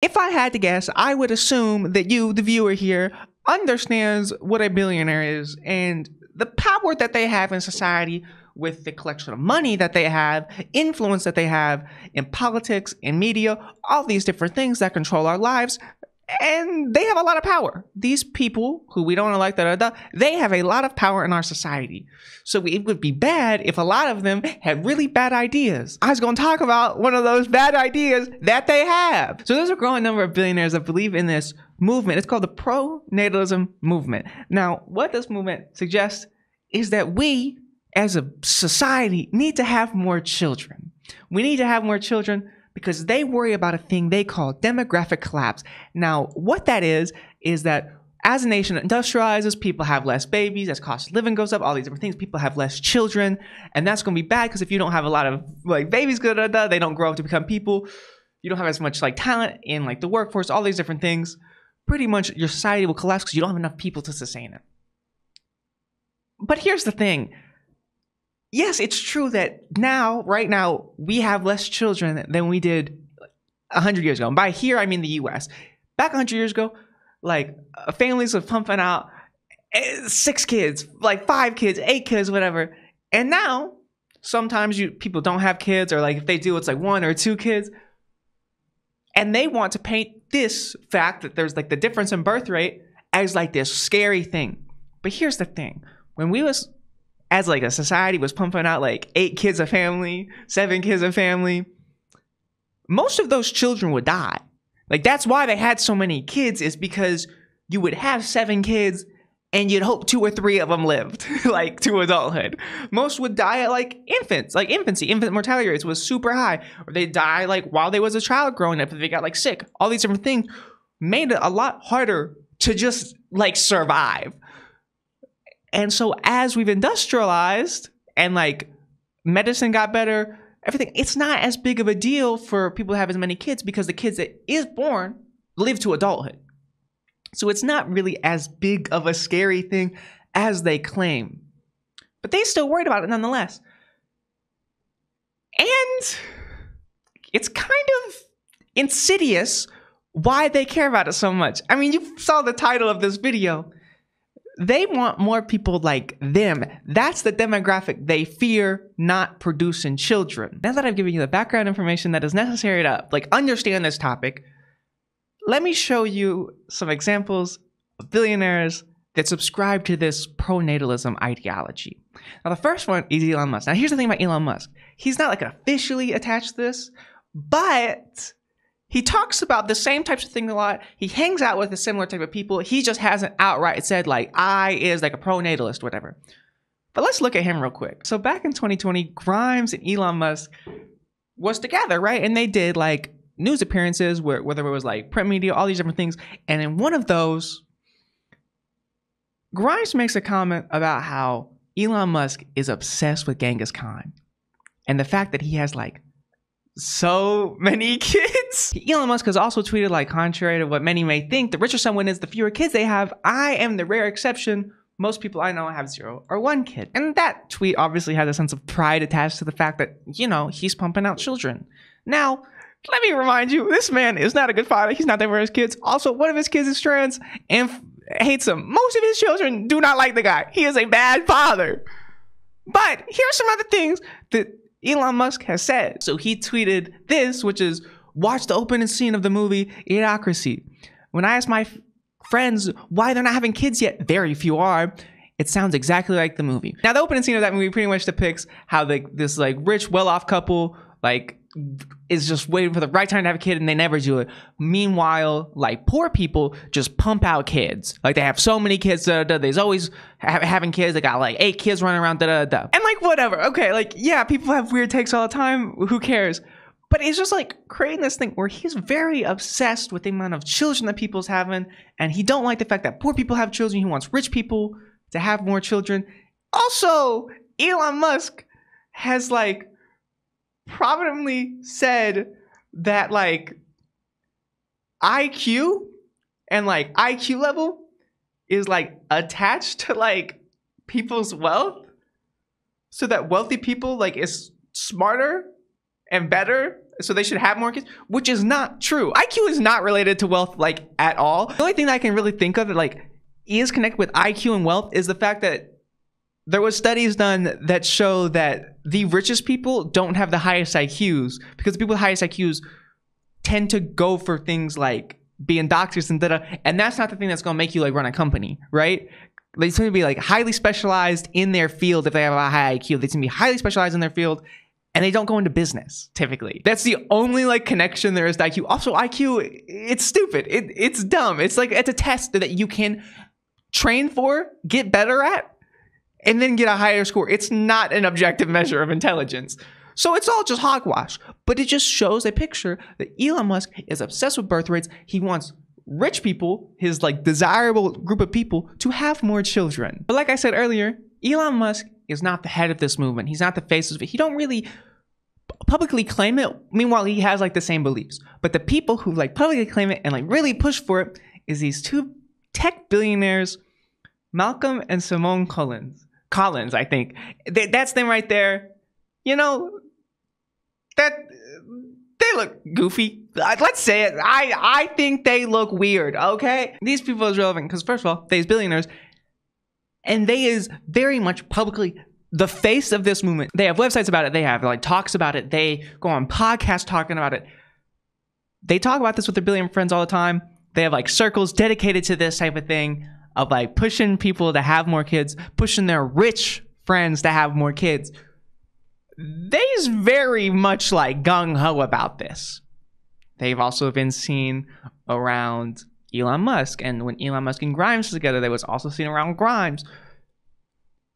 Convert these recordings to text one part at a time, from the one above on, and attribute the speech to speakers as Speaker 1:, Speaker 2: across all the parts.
Speaker 1: If I had to guess, I would assume that you, the viewer here, understands what a billionaire is and the power that they have in society with the collection of money that they have, influence that they have in politics, in media, all these different things that control our lives. And they have a lot of power. These people who we don't elect, they have a lot of power in our society. So it would be bad if a lot of them had really bad ideas. I was going to talk about one of those bad ideas that they have. So there's a growing number of billionaires that believe in this movement. It's called the pronatalism movement. Now, what this movement suggests is that we, as a society, need to have more children. We need to have more children because they worry about a thing they call demographic collapse. Now, what that is that as a nation industrializes, people have less babies, as cost of living goes up, all these different things, people have less children, and that's going to be bad because if you don't have a lot of like babies, they don't grow up to become people, you don't have as much like talent in like the workforce, all these different things, pretty much your society will collapse because you don't have enough people to sustain it. But here's the thing. Yes, it's true that right now, we have less children than we did 100 years ago. And by here, I mean the US. Back 100 years ago, like families were pumping out 6 kids, like 5 kids, 8 kids, whatever. And now, sometimes people don't have kids, or like if they do, it's like 1 or 2 kids. And they want to paint this fact that there's like the difference in birth rate as like this scary thing. But here's the thing. When we was as like a society was pumping out like 8 kids a family, 7 kids a family, most of those children would die. Like that's why they had so many kids, is because you would have 7 kids and you'd hope 2 or 3 of them lived like to adulthood. Most would die at like infancy. Infant mortality rates was super high, or they die like while they was a child growing up if they got like sick. All these different things made it a lot harder to just like survive. And so as we've industrialized and like medicine got better, everything, it's not as big of a deal for people to have as many kids because the kids that is born live to adulthood. So it's not really as big of a scary thing as they claim. But they still worried about it nonetheless. And it's kind of insidious why they care about it so much. I mean, you saw the title of this video. They want more people like them. That's the demographic they fear not producing children. Now that I've given you the background information that is necessary to like understand this topic, let me show you some examples of billionaires that subscribe to this pronatalism ideology. Now the first one is Elon Musk. Now here's the thing about Elon Musk. He's not like officially attached to this, but he talks about the same types of things a lot. He hangs out with a similar type of people. He just hasn't outright said like, I is like a pronatalist, whatever. But let's look at him real quick. So back in 2020, Grimes and Elon Musk was together, right? And they did like news appearances where whether it was like print media, all these different things. And in one of those, Grimes makes a comment about how Elon Musk is obsessed with Genghis Khan. And the fact that he has like so many kids. Elon Musk has also tweeted like, contrary to what many may think, the richer someone is, the fewer kids they have. I am the rare exception. Most people I know have 0 or 1 kid. And that tweet obviously has a sense of pride attached to the fact that, you know, he's pumping out children. Now, let me remind you, this man is not a good father. He's not there for his kids. Also, one of his kids is trans and hates him. Most of his children do not like the guy. He is a bad father. But here's some other things that Elon Musk has said. So he tweeted this, which is, watch the opening scene of the movie Idiocracy. When I ask my friends why they're not having kids yet, very few are. It sounds exactly like the movie. Now, the opening scene of that movie pretty much depicts how this like rich, well-off couple like is just waiting for the right time to have a kid and they never do it. Meanwhile, like poor people just pump out kids. Like they have so many kids, there's always having kids. They got like 8 kids running around, And like whatever, okay, like yeah, people have weird takes all the time. Who cares? But it's just like creating this thing where he's very obsessed with the amount of children that people's having, and he don't like the fact that poor people have children. He wants rich people to have more children. Also, Elon Musk has like prominently said that like IQ and like IQ level is like attached to like people's wealth, so that wealthy people like is smarter and better so they should have more kids, which is not true. IQ is not related to wealth, like, at all. The only thing that I can really think of that, like, is connected with IQ and wealth is the fact that there was studies done that show that the richest people don't have the highest IQs, because the people with the highest IQs tend to go for things like being doctors and da-da, and that's not the thing that's going to make you like run a company, right? They tend to be like highly specialized in their field. If they have a high IQ, they tend to be highly specialized in their field, and they don't go into business typically. That's the only like connection there is to IQ. Also, IQ, it's stupid. It's dumb. It's like, it's a test that you can train for, get better at, and then get a higher score. It's not an objective measure of intelligence. So it's all just hogwash. But it just shows a picture that Elon Musk is obsessed with birth rates. He wants rich people, his like desirable group of people, to have more children. But like I said earlier, Elon Musk is not the head of this movement. He's not the face of it. He don't really publicly claim it. Meanwhile, he has like the same beliefs. But the people who like publicly claim it and like really push for it is these two tech billionaires, Malcolm and Simone Collins, I think. That's them right there. You know, that they look goofy. Let's say it. I think they look weird, okay? These people is relevant because, first of all, they is billionaires, and they is very much publicly the face of this movement. They have websites about it. They have like talks about it. They go on podcasts talking about it. They talk about this with their billionaire friends all the time. They have like circles dedicated to this type of thing, of like pushing people to have more kids, pushing their rich friends to have more kids. They's very much like gung-ho about this. They've also been seen around Elon Musk, and when Elon Musk and Grimes was together, they was also seen around Grimes.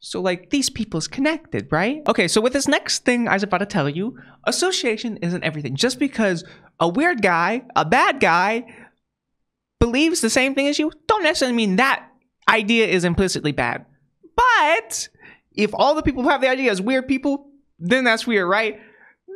Speaker 1: So like, these people's connected, right? Okay, so with this next thing I was about to tell you, association isn't everything. Just because a weird guy, a bad guy, believes the same thing as you, don't necessarily mean that idea is implicitly bad. But if all the people who have the idea as weird people, then that's weird, right?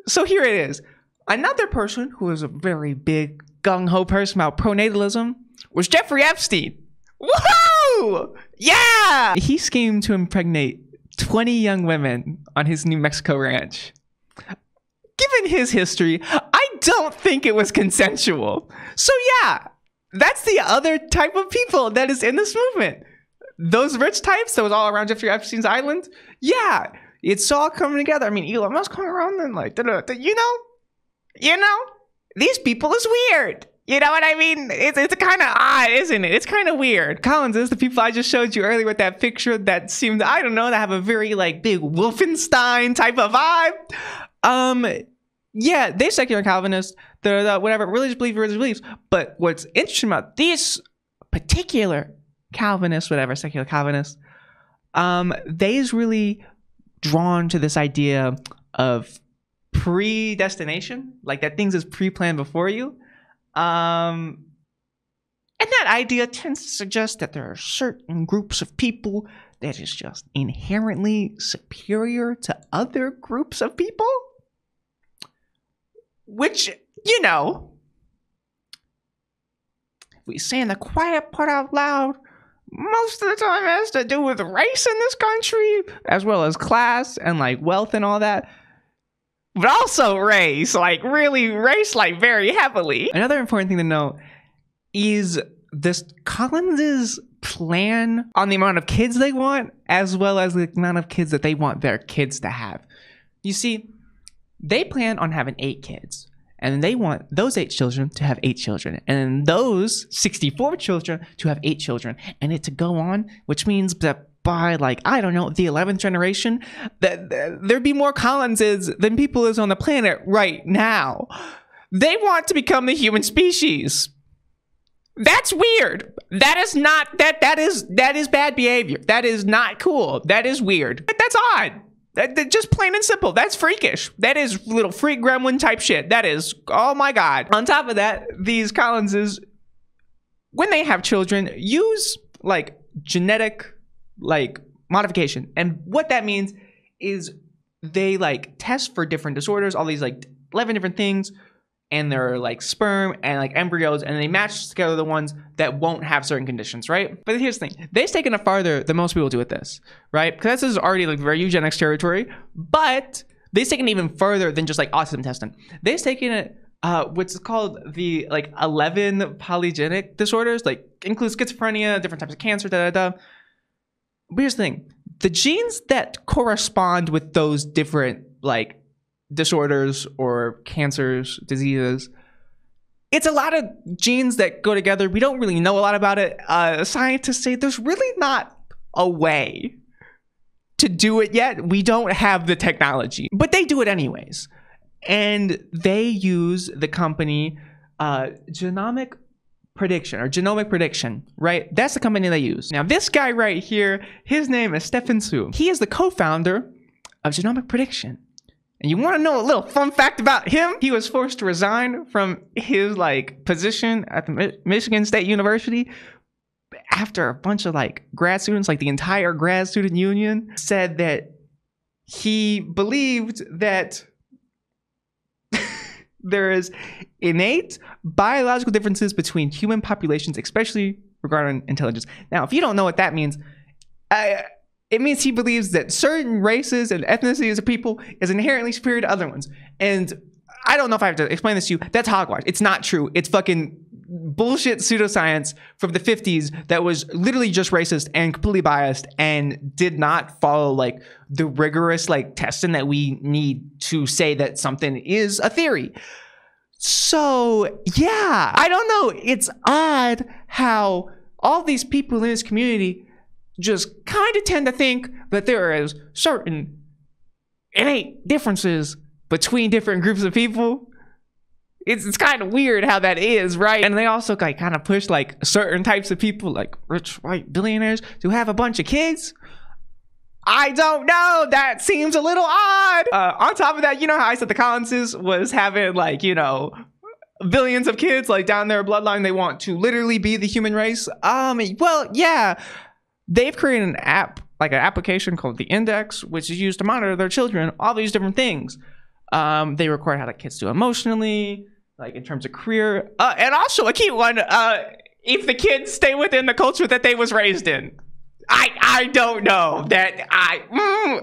Speaker 1: So here it is. Another person who was a very big gung-ho person about pronatalism was Jeffrey Epstein. Woohoo! Yeah! He schemed to impregnate 20 young women on his New Mexico ranch. Given his history, I don't think it was consensual. So yeah, that's the other type of people that is in this movement. Those rich types that was all around Jeffrey Epstein's island. Yeah, it's all coming together. I mean, Elon Musk coming around and like, you know, these people is weird. You know what I mean? It's kind of odd, isn't it? It's kind of weird. Collins is the people I just showed you earlier with that picture that seemed, I don't know, to have a very like big Wolfenstein type of vibe. Yeah, they're secular Calvinists. They're whatever, religious beliefs. But what's interesting about these particular Calvinists, whatever, secular Calvinists, they's really drawn to this idea of predestination, like that things is pre-planned before you. And that idea tends to suggest that there are certain groups of people that is just inherently superior to other groups of people. Which, you know, if we say in the quiet part out loud, most of the time has to do with race in this country, as well as class and like wealth and all that. But also race, like really race, like very heavily. Another important thing to note is this Collins's plan on the amount of kids they want, as well as the amount of kids that they want their kids to have. You see, they plan on having 8 kids, and they want those 8 children to have 8 children, and those 64 children to have 8 children, and it to go on, which means that by like, I don't know, the 11th generation, there'd be more Collinses than people is on the planet right now. They want to become the human species. That's weird. That is not, that is bad behavior. That is not cool. That is weird. That's odd. That just plain and simple. That's freakish. That is little freak gremlin type shit. That is, oh my God. On top of that, these Collinses, when they have children, use like genetic like modification. And what that means is they like test for different disorders, all these like 11 different things, and they're like sperm and like embryos, and they match together the ones that won't have certain conditions, right? But here's the thing, they've taken it farther than most people do with this, right? Because this is already like very eugenics territory, but They've taken it even further than just like autism testing. They've taken it what's called the like 11 polygenic disorders, like includes schizophrenia, different types of cancer, But here's the thing. The genes that correspond with those different like disorders or cancers, diseases, it's a lot of genes that go together. We don't really know a lot about it. Scientists say there's really not a way to do it yet. We don't have the technology, but they do it anyways. And they use the company genomic prediction, right? That's the company they use. Now, this guy right here, his name is Stefan Su. He is the co-founder of Genomic Prediction. And you want to know a little fun fact about him? He was forced to resign from his like position at the Michigan State University after a bunch of like grad students, like the entire grad student union, said that he believed that there is innate biological differences between human populations, especially regarding intelligence. Now, if you don't know what that means, it means he believes that certain races and ethnicities of people is inherently superior to other ones. And I don't know if I have to explain this to you. That's hogwash. It's not true. It's fucking bullshit pseudoscience from the 50s that was literally just racist and completely biased and did not follow like the rigorous like testing that we need to say that something is a theory. So yeah, I don't know. It's odd how all these people in this community just kind of tend to think that there is certain innate differences between different groups of people. It's kind of weird how that is, right? And they also like kind of push like certain types of people, like rich white billionaires, to have a bunch of kids. I don't know. That seems a little odd. On top of that, you know how I said the Collinses was having like, you know, billions of kids like down their bloodline. They want to literally be the human race. Well, yeah. They've created an app, like an application called the Index, which is used to monitor their children, all these different things. They record how the kids do emotionally, like in terms of career, and also a key one, if the kids stay within the culture that they was raised in. I don't know that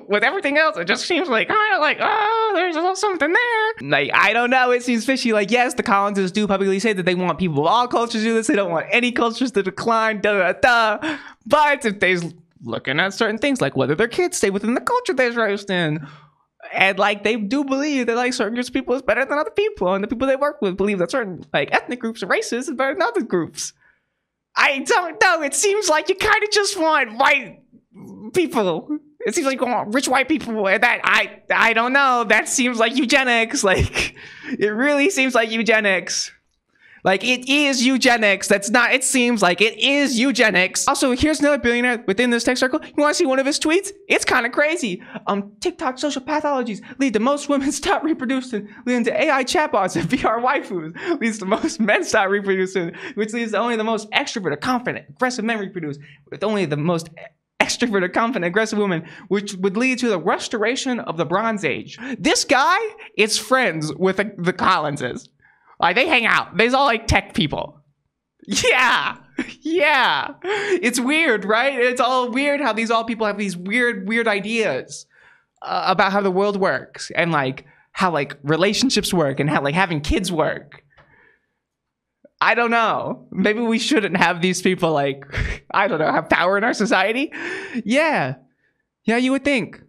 Speaker 1: with everything else, it just seems like kind of like, oh, there's a little something there. Like, I don't know. It seems fishy. Like, yes, the Collinses do publicly say that they want people of all cultures to do this. They don't want any cultures to decline, But if they're looking at certain things, like whether their kids stay within the culture they're raised in, and like they do believe that like certain groups of people is better than other people, and the people they work with believe that certain like ethnic groups or races is better than other groups. I don't know. It seems like you kind of just want white people. It seems like you want rich white people, and that I don't know. That seems like eugenics. Like, it really seems like eugenics. Like, it is eugenics. That's not, it seems like it is eugenics. Also, here's another billionaire within this tech circle. You want to see one of his tweets? It's kind of crazy. TikTok social pathologies lead to most women stop reproducing, leading to AI chatbots and VR waifus. Leads to most men stop reproducing, which leads to only the most extroverted, confident, aggressive men reproduce, with only the most extroverted, confident, aggressive women, which would lead to the restoration of the Bronze Age. This guy is friends with the Collinses. Like, they hang out. They's all like tech people. Yeah. Yeah. It's weird, right? It's all weird how these all people have these weird ideas about how the world works, and like how like relationships work, and how like having kids work. I don't know. Maybe we shouldn't have these people like, I don't know, have power in our society. Yeah. Yeah, you would think.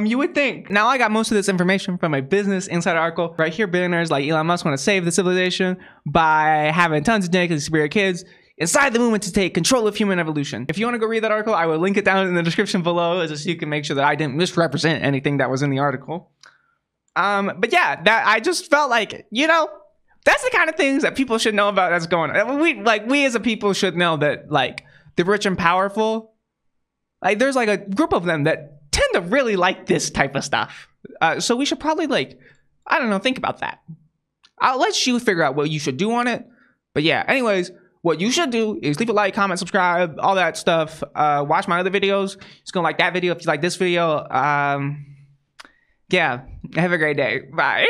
Speaker 1: You would think. Now, I got most of this information from a Business Insider article. Right here, billionaires like Elon Musk want to save the civilization by having tons of genetically superior kids inside the movement to take control of human evolution. If you want to go read that article, I will link it down in the description below, just so you can make sure that I didn't misrepresent anything that was in the article. But yeah, that I just felt like, you know, that's the kind of things that people should know about that's going on. We as a people should know that, like, the rich and powerful, like, there's like a group of them that tend to really like this type of stuff. So we should probably, like, I don't know, think about that. I'll let you figure out what you should do on it. But yeah, anyways, what you should do is leave a like, comment, subscribe, all that stuff. Watch my other videos. Just gonna like that video if you like this video. Yeah, have a great day. Bye.